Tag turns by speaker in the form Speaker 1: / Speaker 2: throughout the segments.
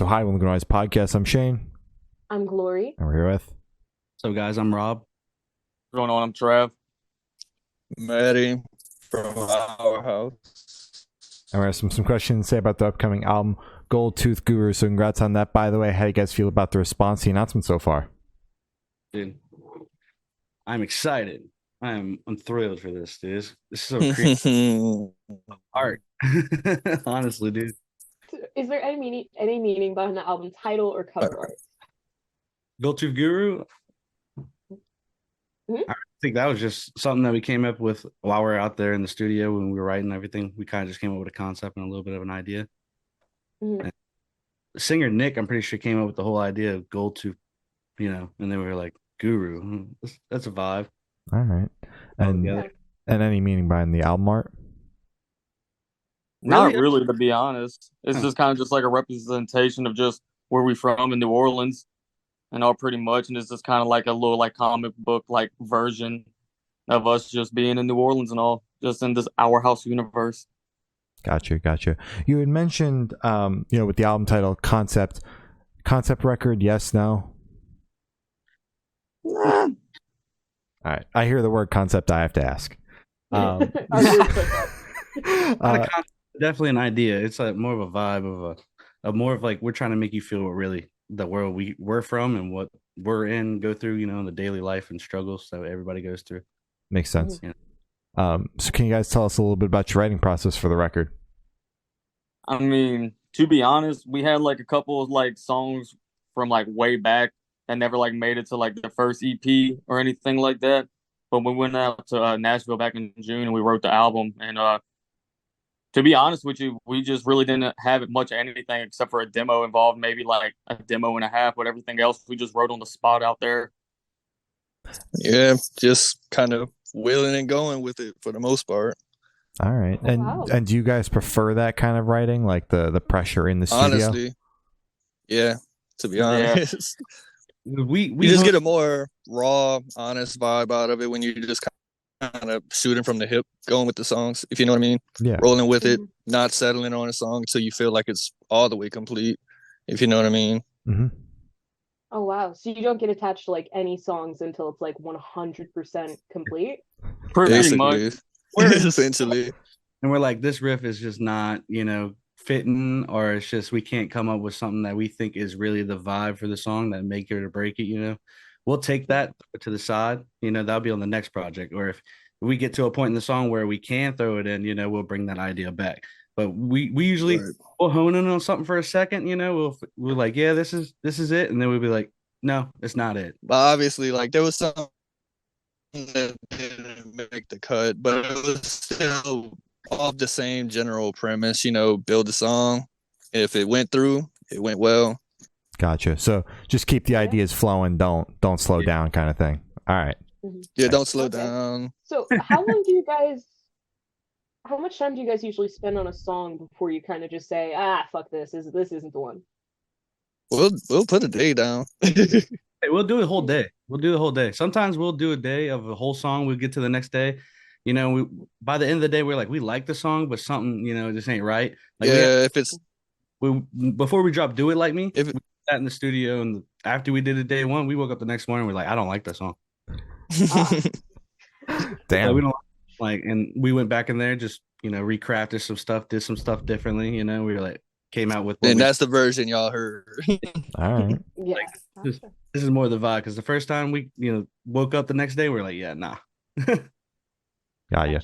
Speaker 1: So hi, welcome to Noise Podcast. I'm Shane.
Speaker 2: I'm Glory.
Speaker 1: And we're here with.
Speaker 3: So guys, I'm Rob.
Speaker 4: What's going on? I'm Trav.
Speaker 5: Maddie from HourHouse.
Speaker 1: And we have some questions to say about the upcoming album, Gold Tooth Guru. So congrats on that, by the way. How do you guys feel about the response to the announcement so far?
Speaker 3: Dude, I'm excited. I'm thrilled for this, dude. This is so creepy. Art. Honestly, dude.
Speaker 2: Is there any meaning behind the album title or cover art?
Speaker 3: Gold Tooth Guru.
Speaker 2: Mm-hmm.
Speaker 3: I think that was just something that we came up with while we were out there in the studio when we were writing everything. We kind of just came up with a concept and a little bit of an idea.
Speaker 2: Mm-hmm.
Speaker 3: And the singer Nick, I'm pretty sure, came up with the whole idea of Gold Tooth, and then we were like, Guru. That's a vibe.
Speaker 1: All right. And any meaning behind the album art?
Speaker 4: Not really, to be honest. It's just kind of just like a representation of just where we from in New Orleans and all pretty much. And it's just kind of like a little like comic book like version of us just being in New Orleans and all, just in this Our House universe.
Speaker 1: Gotcha. You had mentioned, with the album title, concept record, yes, no?
Speaker 4: Nah.
Speaker 1: All right. I hear the word concept, I have to ask.
Speaker 3: Definitely an idea. It's like more of a vibe of more of like we're trying to make you feel what really the world we're from and what we're in, go through, in the daily life and struggles that everybody goes through.
Speaker 1: Makes sense.
Speaker 3: Yeah.
Speaker 1: So can you guys tell us a little bit about your writing process for the record?
Speaker 4: I mean, to be honest, we had like a couple of like songs from like way back that never like made it to like the first EP or anything like that. But we went out to Nashville back in June and we wrote the album. And to be honest with you, we just really didn't have much of anything except for a demo involved, maybe like a demo and a half, but everything else we just wrote on the spot out there.
Speaker 5: Yeah, just kind of wheeling and going with it for the most part.
Speaker 1: All right. And do you guys prefer that kind of writing, like the pressure in the studio?
Speaker 5: Honestly, yeah, to be honest.
Speaker 3: We
Speaker 5: just get a more raw, honest vibe out of it when you just kind of shooting from the hip, going with the songs, if you know what I mean.
Speaker 1: Yeah.
Speaker 5: Rolling with it, not settling on a song until you feel like it's all the way complete, if you know what I mean.
Speaker 1: Mm-hmm.
Speaker 2: Oh, wow. So you don't get attached to like any songs until it's like 100% complete?
Speaker 4: Pretty much.
Speaker 5: Essentially.
Speaker 3: And we're like, this riff is just not, fitting, or it's just we can't come up with something that we think is really the vibe for the song that make it or break it. We'll take that to the side, that'll be on the next project. Or if we get to a point in the song where we can throw it in, we'll bring that idea back. But we usually we'll hone in on something for a second, we're like, yeah, this is it, and then we'll be like, no, it's not it.
Speaker 5: But obviously, like, there was something that didn't make the cut, but it was still off the same general premise, build a song. If it went through, it went well.
Speaker 1: Gotcha. So just keep the ideas flowing. Don't slow down, kind of thing. All right.
Speaker 5: Yeah, don't slow down.
Speaker 2: So how much time do you guys usually spend on a song before you kind of just say, fuck this isn't the one?
Speaker 5: We'll put a day down.
Speaker 3: Hey, we'll do a whole day. Sometimes we'll do a day of a whole song. We'll get to the next day. By the end of the day, we're like, we like the song, but something, just ain't right. Like, before we drop "Do It Like Me," we sat in the studio, and after we did it day one, we woke up the next morning. We're like, I don't like that song.
Speaker 1: Damn.
Speaker 3: So we don't like, and we went back in there, just recrafted some stuff, did some stuff differently. We were like, came out with,
Speaker 5: and that's the version y'all heard.
Speaker 1: All right.
Speaker 2: Yeah.
Speaker 3: This is more the vibe, because the first time we woke up the next day, we're like, yeah, nah.
Speaker 1: Got you.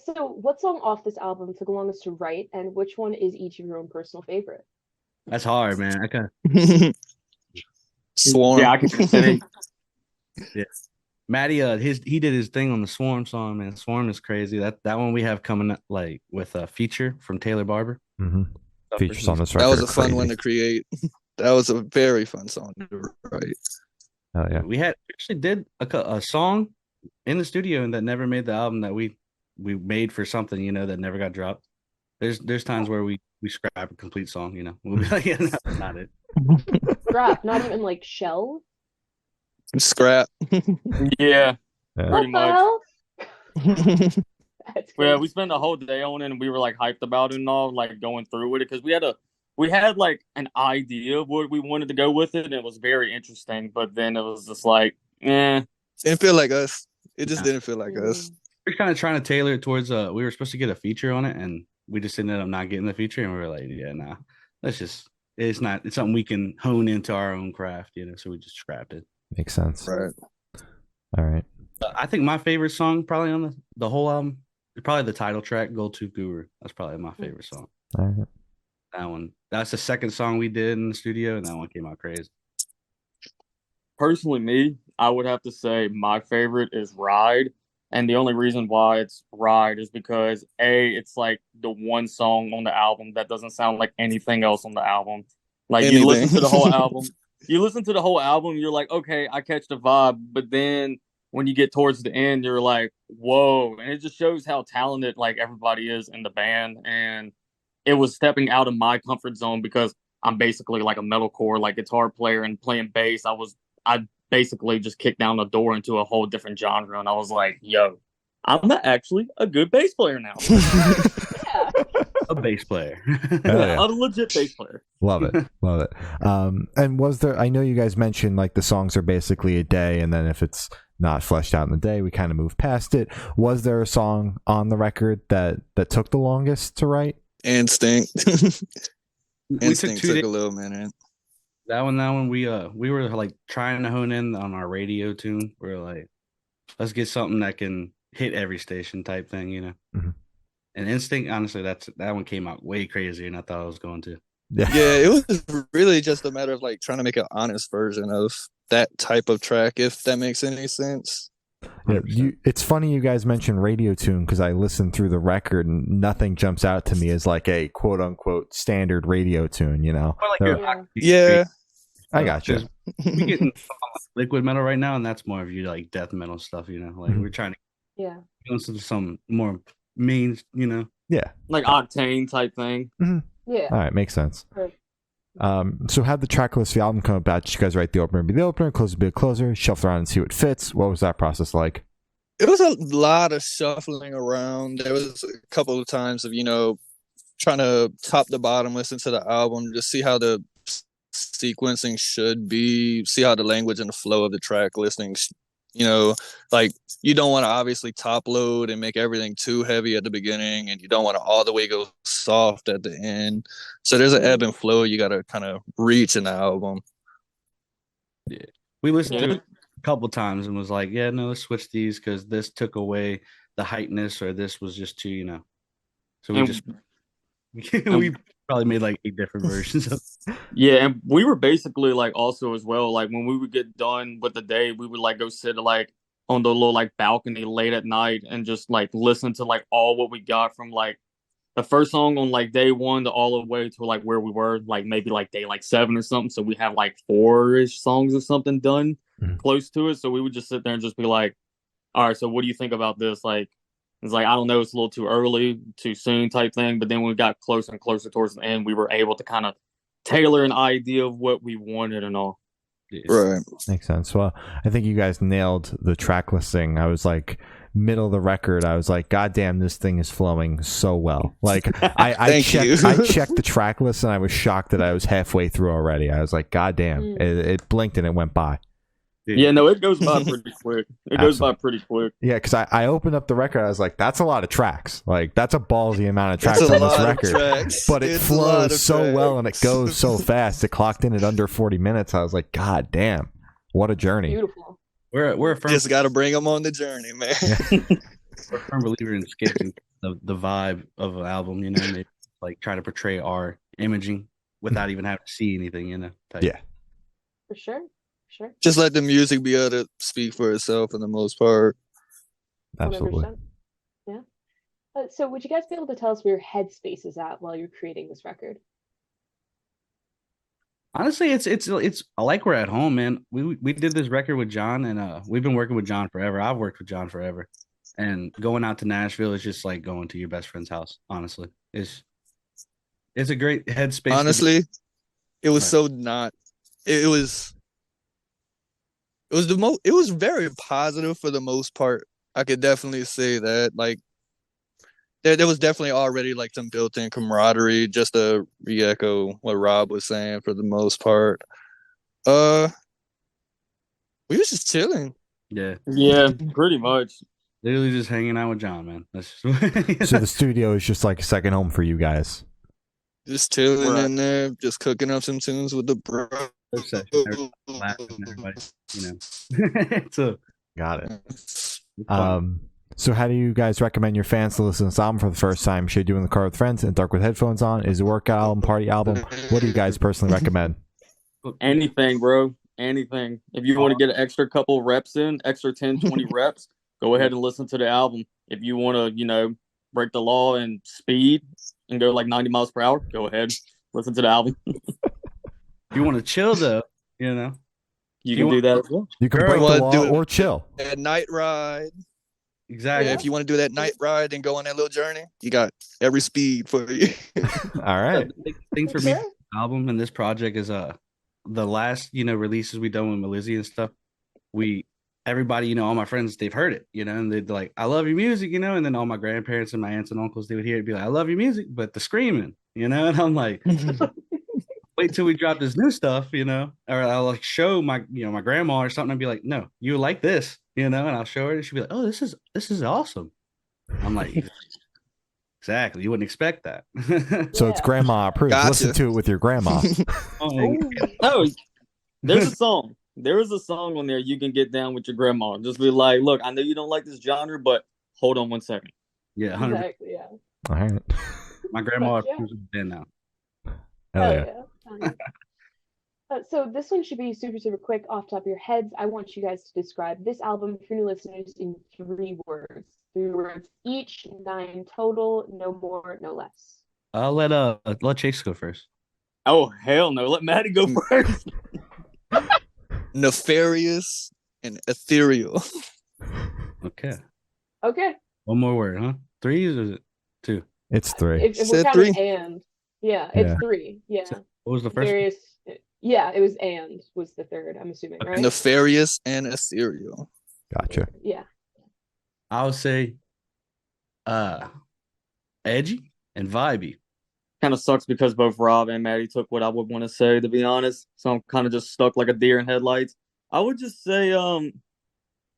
Speaker 2: So what song off this album took the longest to write, and which one is each of your own personal favorite?
Speaker 3: That's hard, man.
Speaker 5: Swarm.
Speaker 4: Yeah, I can consider.
Speaker 3: Yeah. Maddie, he did his thing on the Swarm song, man. Swarm is crazy. That one we have coming up, like, with a feature from Taylor Barber.
Speaker 1: Mm-hmm. Features on this record.
Speaker 5: That was a fun one to create. That was a very fun song to write.
Speaker 1: Oh yeah.
Speaker 3: We actually did a song in the studio and that never made the album, that we made for something, that never got dropped. There's times where we scrap a complete song, we'll be like, yeah, no, that's not it.
Speaker 2: Scrap, not even like shell?
Speaker 5: Scrap.
Speaker 4: Yeah,
Speaker 1: Yeah.
Speaker 4: pretty much.
Speaker 2: That's
Speaker 4: Yeah,
Speaker 2: crazy.
Speaker 4: we spent the whole day on it, and we were like hyped about it and all, like going through with it, because we had we had like an idea of what we wanted to go with it, and it was very interesting. But then it was just like,
Speaker 5: Didn't feel like us. It just
Speaker 3: Yeah.
Speaker 5: didn't feel like us.
Speaker 3: We're kind of trying to tailor it towards we were supposed to get a feature on it, and we just ended up not getting the feature, and we were like, yeah, nah, let's just it's something we can hone into our own craft, so we just scrapped it.
Speaker 1: Makes sense.
Speaker 5: Right.
Speaker 1: All right.
Speaker 3: I think my favorite song probably on the whole album is probably the title track, Gold Tooth Guru. That's probably my favorite song.
Speaker 1: All right.
Speaker 3: That one. That's the second song we did in the studio, and that one came out crazy.
Speaker 4: personally, me, I would have to say my favorite is Ride. And the only reason why it's Ride is because it's like the one song on the album that doesn't sound like anything else on the album. Like you listen to the whole album, you're like, okay, I catch the vibe. But then when you get towards the end, you're like, whoa. And it just shows how talented like everybody is in the band. And it was stepping out of my comfort zone because I'm basically like a metalcore like guitar player, and playing bass. I basically just kicked down the door into a whole different genre, and I was like, yo, I'm actually a good bass player now.
Speaker 2: Yeah.
Speaker 3: A bass player.
Speaker 4: A legit bass player.
Speaker 1: Love it. Love it. And was there, I know you guys mentioned like the songs are basically a day, and then if it's not fleshed out in the day, we kind of move past it. Was there a song on the record that took the longest to write?
Speaker 5: Instinct. Instinct
Speaker 3: took
Speaker 5: took a little minute.
Speaker 3: That one, we were like trying to hone in on our radio tune. We were like, let's get something that can hit every station type thing,
Speaker 1: Mm-hmm.
Speaker 3: And Instinct, honestly, that one came out way crazier than I thought it was going to.
Speaker 5: Yeah, it was really just a matter of like trying to make an honest version of that type of track, if that makes any sense.
Speaker 1: Yeah, it's funny you guys mentioned radio tune, because I listened through the record and nothing jumps out to me as like a quote unquote standard radio tune,
Speaker 5: Yeah.
Speaker 1: I got you.
Speaker 3: We get liquid metal right now, and that's more of you like death metal stuff, like we're trying to listen to some more main,
Speaker 1: Yeah,
Speaker 4: like Octane type thing.
Speaker 1: Mm-hmm.
Speaker 2: Yeah.
Speaker 1: All right, makes sense.
Speaker 2: Right.
Speaker 1: So how'd the track list for the album come about? Did you guys write the opener be the opener, closer be the closer, shuffle around and see what fits? What was that process like?
Speaker 5: It was a lot of shuffling around. There was a couple of times of, trying to top to bottom, listen to the album, just see how the sequencing should be, see how the language and the flow of the track listing, like you don't want to obviously top load and make everything too heavy at the beginning, and you don't want to all the way go soft at the end. So there's an ebb and flow you got to kind of reach in the album.
Speaker 3: Yeah. We listened to it a couple times and was like, yeah, no, let's switch these because this took away the heightness, or this was just too, So we probably made like 8 different versions of it.
Speaker 4: Yeah, and we were basically like also as well, like when we would get done with the day, we would like go sit like on the little like balcony late at night and just like listen to like all what we got from like the first song on like day 1 to all the way to like where we were, like maybe like day like 7 or something. So we have like 4-ish songs or something done close to it. So we would just sit there and just be like, all right, so what do you think about this? Like, it's like, I don't know, it's a little too early, too soon type thing. But then when we got closer and closer towards the end, we were able to kind of tailor an idea of what we wanted and all.
Speaker 5: Right.
Speaker 1: Makes sense. Well, I think you guys nailed the track listing. I was like, middle of the record, I was like, God damn, this thing is flowing so well. Like I checked the track list and I was shocked that I was halfway through already. I was like, God damn, it blinked and it went by.
Speaker 4: Yeah, no, it goes by pretty quick. It goes by pretty quick.
Speaker 1: Yeah, because I opened up the record, I was like, that's a lot of tracks. Like, that's a ballsy amount of tracks on this record. But it flows so well and it goes so fast. It clocked in at under 40 minutes. I was like, God damn, what a journey.
Speaker 2: Beautiful.
Speaker 3: We're a firm,
Speaker 5: just got to bring them on the journey, man.
Speaker 3: We're a firm believer in skipping the vibe of an album, maybe, like try to portray our imaging without even having to see anything, type.
Speaker 1: Yeah.
Speaker 2: For sure. Sure.
Speaker 5: Just let the music be able to speak for itself for the most part.
Speaker 1: Absolutely.
Speaker 2: 100%. Yeah. So would you guys be able to tell us where your headspace is at while you're creating this record?
Speaker 3: Honestly, it's like we're at home, man. We did this record with John, and we've been working with John forever. I've worked with John forever, and going out to Nashville is just like going to your best friend's house. Honestly, it's a great headspace.
Speaker 5: Honestly, it was so not. It was. It was very positive for the most part. I could definitely say that. Like, there was definitely already like some built-in camaraderie, just to re-echo what Rob was saying for the most part. We was just chilling.
Speaker 3: Yeah.
Speaker 4: Yeah, pretty much.
Speaker 3: Literally just hanging out with John, man. That's just
Speaker 1: So the studio is just like a second home for you guys.
Speaker 5: Just chilling
Speaker 4: Right.
Speaker 5: in there, just cooking up some tunes with the bro.
Speaker 3: laughing, everybody, so
Speaker 1: Got it.
Speaker 3: it's fun.
Speaker 1: So how do you guys recommend your fans to listen to this album for the first time? Should they do it in the car with friends and dark with headphones on? Is it a workout album, party album? What do you guys personally recommend?
Speaker 4: Anything, bro. Anything. If you want to get an extra couple reps in, extra 10, 20 reps, go ahead and listen to the album. If you want to, break the law and speed and go like 90 miles per hour, go ahead. Listen to the album.
Speaker 3: If you want to chill though,
Speaker 4: You can do that as well.
Speaker 1: You can
Speaker 3: Sure.
Speaker 1: break the
Speaker 5: Wanna
Speaker 1: law
Speaker 5: do it.
Speaker 1: or chill.
Speaker 5: That night ride.
Speaker 3: exactly.
Speaker 5: Yeah, if you want to do that night ride and go on that little journey, you got every speed for you.
Speaker 1: All right.
Speaker 3: The big thing for me,
Speaker 2: Sure.
Speaker 3: album and this project is the last releases we done with Melizzy and stuff. Everybody, all my friends, they've heard it, and they're like, I love your music, and then all my grandparents and my aunts and uncles, they would hear it, be like, I love your music, but the screaming, and I'm like, wait till we drop this new stuff, or I'll like show my my grandma or something and be like, no, you like this, and I'll show her and she'll be like, oh, this is awesome. I'm like, exactly, you wouldn't expect that.
Speaker 1: So it's
Speaker 2: Yeah.
Speaker 1: grandma approved.
Speaker 5: Gotcha.
Speaker 1: Listen to it with your grandma.
Speaker 2: Ooh.
Speaker 4: Oh, there's a song. There is a song on there you can get down with your grandma. Just be like, look, I know you don't like this genre, but hold on one second.
Speaker 3: Yeah, 100%.
Speaker 2: Exactly, yeah.
Speaker 1: All right.
Speaker 3: My grandma
Speaker 2: Yeah.
Speaker 3: approves of it now.
Speaker 1: Hell yeah.
Speaker 2: Hell yeah. So this one should be super, super quick off the top of your heads. I want you guys to describe this album for new listeners in 3 words. 3 words each, 9 total, no more, no less.
Speaker 3: I'll let Chase go first.
Speaker 4: Oh, hell no. Let Maddie go first.
Speaker 5: Nefarious and ethereal.
Speaker 3: Okay.
Speaker 2: Okay.
Speaker 3: One more word, huh? 3 or is it 2?
Speaker 1: It's 3.
Speaker 2: If we're
Speaker 5: Said
Speaker 2: counting
Speaker 5: 3.
Speaker 2: and, yeah, it's
Speaker 1: Yeah.
Speaker 2: 3. Yeah.
Speaker 3: What was the first?
Speaker 2: Various. Yeah, it was and was the third. I'm assuming, right?
Speaker 5: Nefarious and ethereal.
Speaker 1: Gotcha.
Speaker 2: Yeah.
Speaker 3: I would say edgy and vibey.
Speaker 4: Kind of sucks because both Rob and Maddie took what I would want to say, to be honest. So I'm kind of just stuck like a deer in headlights. I would just say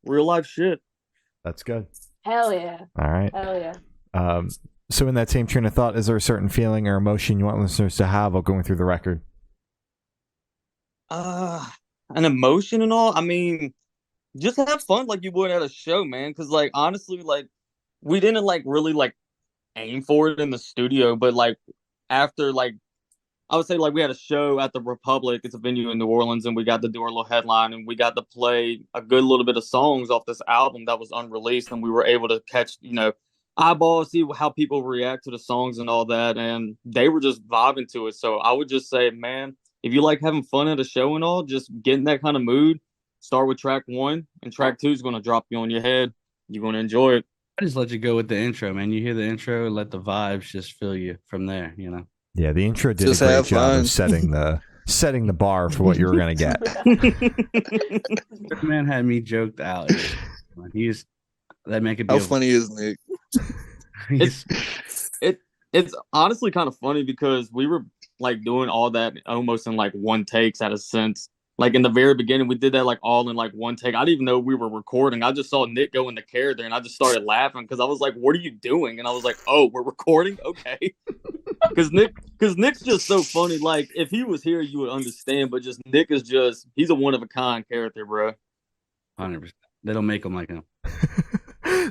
Speaker 4: real life shit.
Speaker 1: That's good.
Speaker 2: Hell yeah.
Speaker 1: All right.
Speaker 2: Hell yeah.
Speaker 1: So in that same train of thought, is there a certain feeling or emotion you want listeners to have while going through the record?
Speaker 4: An emotion and all. I mean, just have fun like you would at a show, man. Because like honestly, like we didn't like really like aim for it in the studio, but like after like I would say like we had a show at the Republic. It's a venue in New Orleans, and we got to do our little headline, and we got to play a good little bit of songs off this album that was unreleased, and we were able to catch eyeballs, see how people react to the songs and all that, and they were just vibing to it. So I would just say, man, if you like having fun at a show and all, just get in that kind of mood. Start with track 1, and track 2 is going to drop you on your head. You're going to enjoy it.
Speaker 3: I just let you go with the intro, man. You hear the intro, let the vibes just fill you from there,
Speaker 1: Yeah, the intro did
Speaker 5: Just
Speaker 1: a great
Speaker 5: have
Speaker 1: job
Speaker 5: fun.
Speaker 1: of setting the bar for what you were gonna get.
Speaker 3: This man had me joked out. That man could be
Speaker 5: How funny is Nick?
Speaker 4: It's honestly kind of funny because we were like doing all that almost in like one takes at a sense. Like in the very beginning, we did that like all in like one take. I didn't even know we were recording. I just saw Nick go in the character and I just started laughing because I was like, what are you doing? And I was like, oh, we're recording? Okay. Because Nick's just so funny. Like if he was here, you would understand. But just Nick is he's a one of a kind character, bro.
Speaker 3: 100%. They don't make them like him.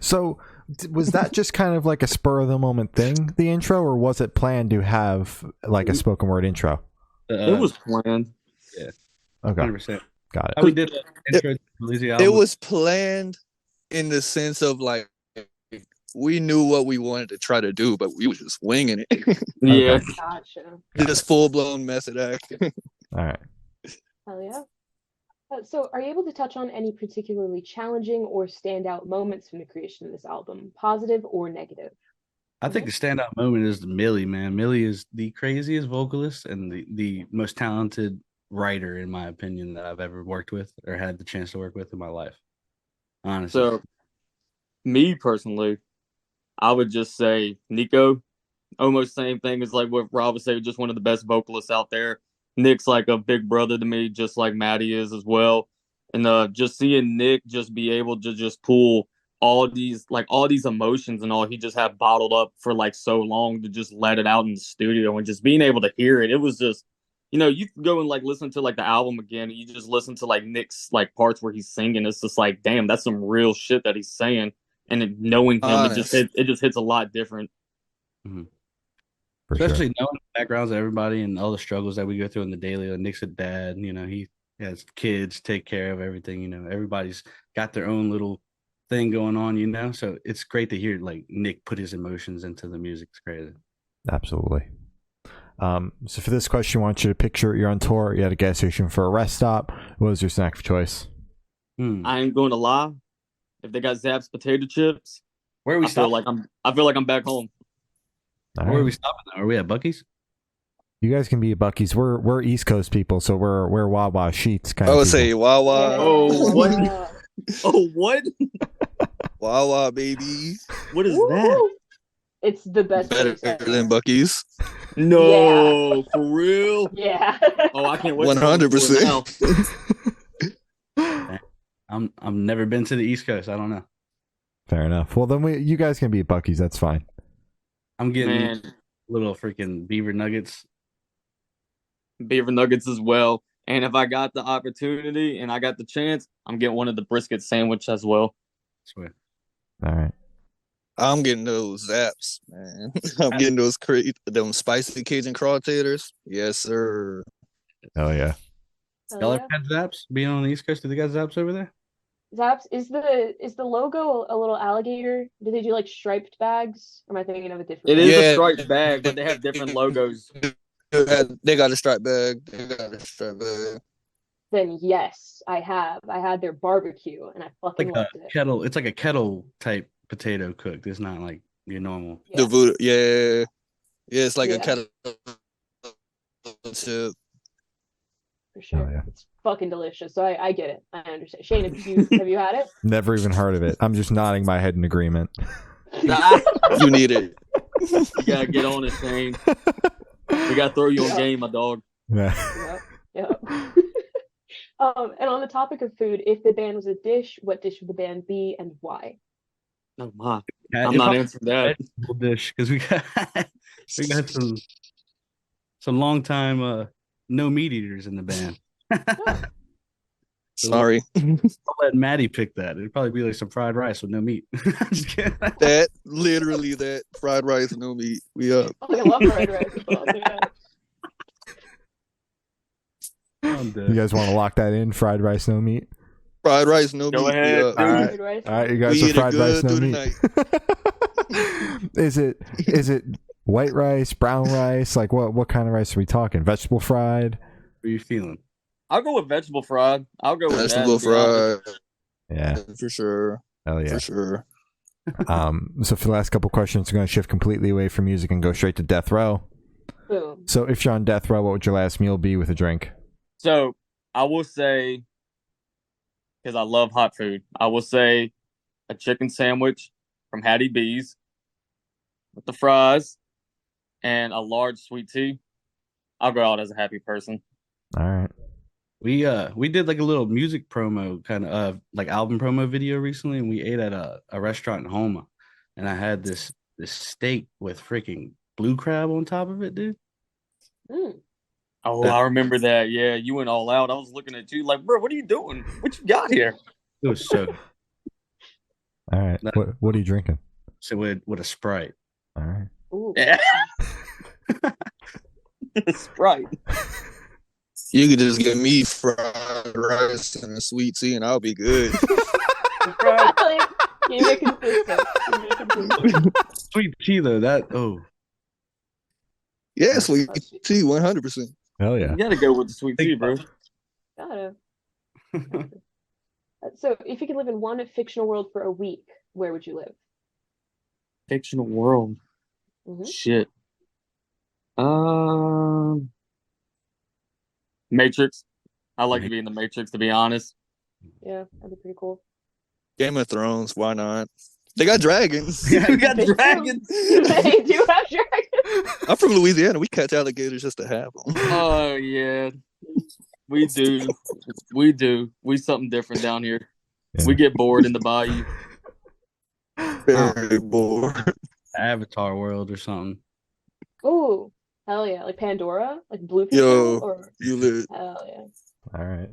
Speaker 1: So was that just kind of like a spur of the moment thing, the intro, or was it planned to have like a spoken word intro?
Speaker 4: It was planned.
Speaker 3: Yeah.
Speaker 1: Okay.
Speaker 3: 100%.
Speaker 1: Got
Speaker 3: How
Speaker 1: it.
Speaker 3: we did the intro to the Melizzy
Speaker 5: It
Speaker 3: album.
Speaker 5: was planned in the sense of like we knew what we wanted to try to do, but we was just winging it.
Speaker 4: Yeah.
Speaker 2: Gotcha.
Speaker 5: Just full blown method acting.
Speaker 1: All right.
Speaker 2: Hell yeah. So are you able to touch on any particularly challenging or standout moments from the creation of this album, positive or negative?
Speaker 3: I think the standout moment is Millie, man. Millie is the craziest vocalist and the most talented writer, in my opinion, that I've ever worked with or had the chance to work with in my life. Honestly.
Speaker 4: So, me personally, I would just say Nico. Almost same thing as like what Rob would say, just one of the best vocalists out there. Nick's like a big brother to me, just like Maddie is as well. And just seeing Nick just be able to just pull all these emotions and all he just had bottled up for like so long to just let it out in the studio and just being able to hear it. It was just, you can go and like listen to like the album again. And you just listen to like Nick's like parts where he's singing. It's just like, damn, that's some real shit that he's saying. And knowing him, it just hits a lot different.
Speaker 3: Mm-hmm. Especially knowing the backgrounds of everybody and all the struggles that we go through in the daily. Like Nick's a dad, he has kids, take care of everything. Everybody's got their own little thing going on, so it's great to hear like Nick put his emotions into the music. It's crazy.
Speaker 1: Absolutely. So for this question, I want you to picture you're on tour, you're at a gas station for a rest stop. What was your snack of choice?
Speaker 4: I ain't going to lie. If they got Zapp's potato chips,
Speaker 3: where are we
Speaker 4: I feel like I'm back home.
Speaker 3: Where are we stopping now? Are we at Buc-ee's?
Speaker 1: You guys can be at Buc-ee's. We're East Coast people, so we're Wawa sheets kind
Speaker 5: I
Speaker 1: of
Speaker 5: would
Speaker 1: people.
Speaker 5: say Wawa.
Speaker 4: Oh, what? Oh, what?
Speaker 5: Wawa, baby.
Speaker 4: What is that?
Speaker 2: It's the best.
Speaker 5: Better than Buc-ee's.
Speaker 4: No, for real?
Speaker 2: Yeah.
Speaker 4: Oh, I can't wait.
Speaker 5: 100%.
Speaker 3: I've never been to the East Coast. I don't know.
Speaker 1: Fair enough. Well, then you guys can be at Buc-ee's. That's fine.
Speaker 3: I'm getting little freaking beaver nuggets.
Speaker 4: Beaver nuggets as well. And if I got the opportunity and I got the chance, I'm getting one of the brisket sandwich as well.
Speaker 3: Swear.
Speaker 1: All right.
Speaker 5: I'm getting those Zaps, man. I'm getting them spicy Cajun craw taters. Yes, sir.
Speaker 1: Oh yeah.
Speaker 3: Y'all ever had Zaps? Being on the East Coast, do they got Zaps over there?
Speaker 2: Zaps, is the logo a little alligator? Do they do like striped bags? Or am I thinking of a different?
Speaker 4: It is a striped bag, but they have different logos.
Speaker 5: They got a striped bag.
Speaker 2: Then yes, I have. I had their barbecue and I fucking loved it.
Speaker 3: Kettle. It's like a kettle type potato cooked. It's not like your normal.
Speaker 5: Yeah. The voodoo, yeah, it's like a kettle chip.
Speaker 2: For sure.
Speaker 1: Oh, yeah.
Speaker 2: It's fucking delicious. So I get it. I understand. Shane, have you had it?
Speaker 1: Never even heard of it. I'm just nodding my head in agreement.
Speaker 5: You need it.
Speaker 4: You gotta get on it, Shane. We gotta throw you on game, my dog.
Speaker 1: Yeah.
Speaker 2: Yep. And on the topic of food, if the band was a dish, what dish would the band be and why?
Speaker 4: Oh my! I'm not answering that
Speaker 3: dish because we got some long time no meat eaters in the band.
Speaker 5: Sorry.
Speaker 3: I'll let Maddie pick that. It'd probably be like some fried rice with no meat.
Speaker 5: That literally that fried rice and no meat. We up.
Speaker 2: I love fried rice.
Speaker 1: You guys want to lock that in? Fried rice, no meat.
Speaker 5: Fried rice, no meat.
Speaker 4: Go ahead.
Speaker 1: All right, you guys are fried rice, no meat. Is it white rice, brown rice? Like what kind of rice are we talking? Vegetable fried?
Speaker 3: What are you feeling?
Speaker 4: I'll go with vegetable fried. I'll go with
Speaker 5: vegetable fried.
Speaker 1: Yeah,
Speaker 5: for sure.
Speaker 1: Hell yeah,
Speaker 5: for sure.
Speaker 1: So for the last couple questions, we're going to shift completely away from music and go straight to death row.
Speaker 2: Boom.
Speaker 1: So if you're on death row, what would your last meal be with a drink?
Speaker 4: So I will say, because I love hot food, I will say a chicken sandwich from Hattie B's with the fries and a large sweet tea. I'll go out as a happy person.
Speaker 1: All right.
Speaker 3: We did like a little music promo kind of like album promo video recently, and we ate at a restaurant in Homa, and I had this steak with freaking blue crab on top of it, dude.
Speaker 2: Mm.
Speaker 4: Oh, I remember that. Yeah, you went all out. I was looking at you like, bro, what are you doing? What you got here?
Speaker 3: It was so.
Speaker 1: All right. What are you drinking?
Speaker 3: So with a Sprite.
Speaker 1: All right.
Speaker 2: Ooh.
Speaker 4: Yeah. Sprite.
Speaker 5: You could just give me fried rice and a sweet tea, and I'll be good.
Speaker 3: Sweet tea though,
Speaker 5: yeah, sweet tea, 100%.
Speaker 1: Hell yeah.
Speaker 4: You gotta go with the sweet tea, bro.
Speaker 2: Gotta. So, if you could live in one fictional world for a week, where would you live?
Speaker 4: Fictional world.
Speaker 2: Mm-hmm.
Speaker 4: Shit. Matrix. I like to be in the Matrix, to be honest.
Speaker 2: Yeah, that'd be pretty cool.
Speaker 5: Game of Thrones, why not? They got dragons.
Speaker 3: Yeah,
Speaker 4: We got
Speaker 2: They do.
Speaker 4: dragons.
Speaker 2: They do have dragons.
Speaker 5: I'm from Louisiana. We catch alligators just to have them.
Speaker 4: Oh yeah, we do. We do. We something different down here.
Speaker 1: Yeah.
Speaker 4: We get bored in the bayou.
Speaker 5: Very bored.
Speaker 3: Avatar world or something.
Speaker 2: Ooh, hell yeah! Like Pandora, like Bluefish
Speaker 5: Yo.
Speaker 2: World, or
Speaker 5: You lit.
Speaker 2: hell yeah.
Speaker 1: All right.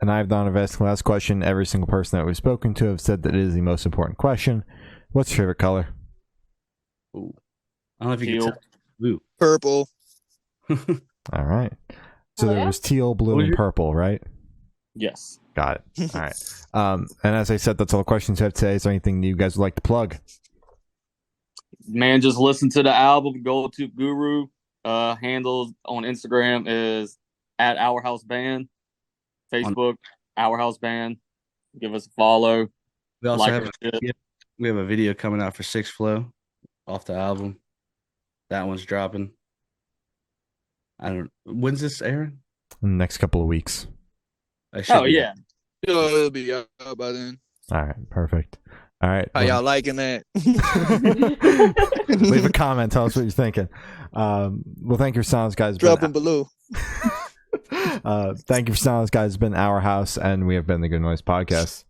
Speaker 1: And I've done a asked the last question. Every single person that we've spoken to have said that it is the most important question. What's your favorite color?
Speaker 3: Ooh. I don't know if you
Speaker 4: Teal.
Speaker 3: can tell. Blue.
Speaker 5: Purple.
Speaker 1: All right. So
Speaker 2: Oh,
Speaker 1: there
Speaker 2: yeah?
Speaker 1: was teal, blue,
Speaker 3: What was
Speaker 1: and
Speaker 3: your-
Speaker 1: purple, right?
Speaker 4: Yes.
Speaker 1: Got it. All right. And as I said, that's all the questions I have today. Is there anything you guys would like to plug?
Speaker 4: Man, just listen to the album. Go to Guru. Handles on Instagram is at Our House Band. Facebook, Our House Band. Give us a follow.
Speaker 3: We also
Speaker 4: Like
Speaker 3: have
Speaker 4: our shit.
Speaker 3: we have a video coming out for Six Flow off the album. That one's dropping. I don't. When's this airing?
Speaker 1: In the next couple of weeks.
Speaker 3: I should
Speaker 4: Oh
Speaker 3: be-
Speaker 4: yeah.
Speaker 5: Yo, it'll be out by then.
Speaker 1: All right. Perfect. All right.
Speaker 5: How y'all liking that?
Speaker 1: Leave a comment. Tell us what you're thinking. Well, thank you for silence, guys.
Speaker 5: Drop them below.
Speaker 1: Thank you for silence, guys. It's been Our House, and we have been the Good Noise Podcast.